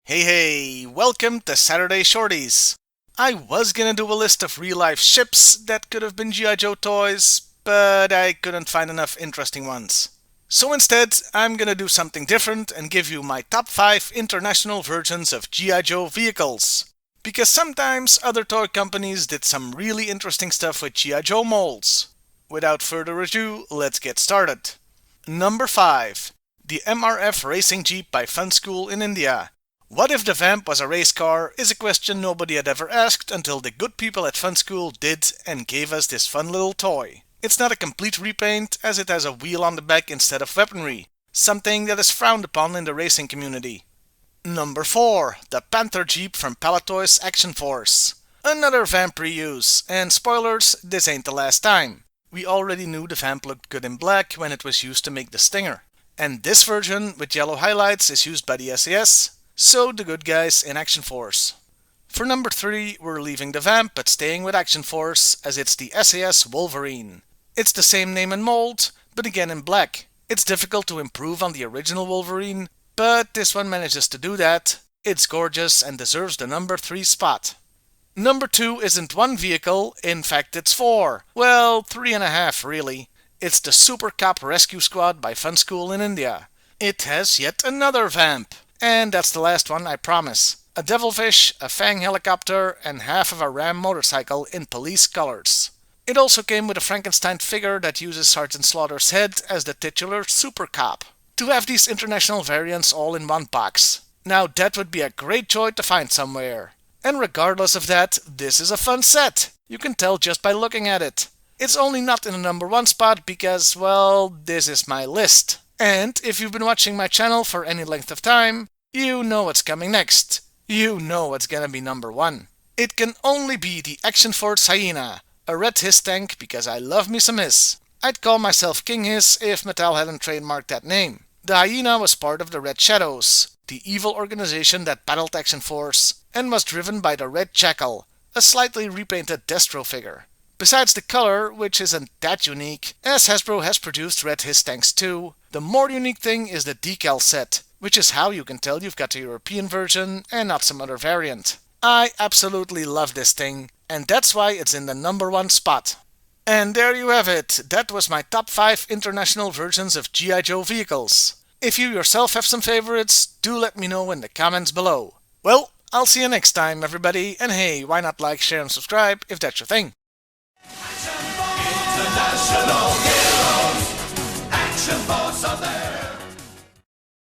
Hey, welcome to Saturday Shorties. I was gonna do a list of real-life ships that could have been G.I. Joe toys, but I couldn't find enough interesting ones. So instead, I'm gonna do something different and give you my top 5 international versions of G.I. Joe vehicles. Because sometimes other toy companies did some really interesting stuff with G.I. Joe molds. Without further ado, let's get started. Number 5. The MRF Racing Jeep by Fun School in India. What if the Vamp was a race car is a question nobody had ever asked until the good people at Fun School did and gave us this fun little toy. It's not a complete repaint as it has a wheel on the back instead of weaponry, something that is frowned upon in the racing community. Number 4. The Panther Jeep from Palatoy's Action Force. Another Vamp reuse, and spoilers, this ain't the last time. We already knew the Vamp looked good in black when it was used to make the Stinger. And this version with yellow highlights is used by the SAS, so the good guys in Action Force. For number 3, we're leaving the Vamp but staying with Action Force as it's the SAS Wolverine. It's the same name and mold, but again in black. It's difficult to improve on the original Wolverine, but this one manages to do that. It's gorgeous and deserves the number 3 spot. Number 2 isn't one vehicle, in fact it's 4. Well, 3.5 really. It's the Super Cop Rescue Squad by Fun School in India. It has yet another Vamp. And that's the last one, I promise. A devilfish, a Fang helicopter, and half of a Ram motorcycle in police colors. It also came with a Frankenstein figure that uses Sergeant Slaughter's head as the titular Super Cop. To have these international variants all in one box. Now that would be a great joy to find somewhere. And regardless of that, this is a fun set. You can tell just by looking at it. It's only not in the number 1 spot because, well, this is my list. And if you've been watching my channel for any length of time, you know what's coming next. You know what's gonna be number 1. It can only be the Action Force Hyena, a red hiss tank because I love me some hiss. I'd call myself King Hiss if Mattel hadn't trademarked that name. The Hyena was part of the Red Shadows, the evil organization that battled Action Force, and was driven by the Red Jackal, a slightly repainted Destro figure. Besides the color, which isn't that unique, as Hasbro has produced Red Hiss tanks too, the more unique thing is the decal set, which is how you can tell you've got the European version and not some other variant. I absolutely love this thing, and that's why it's in the number 1 spot. And there you have it, that was my top 5 international versions of G.I. Joe vehicles. If you yourself have some favorites, do let me know in the comments below. Well, I'll see you next time everybody, and hey, why not like, share and subscribe if that's your thing. International heroes, Action Force are there.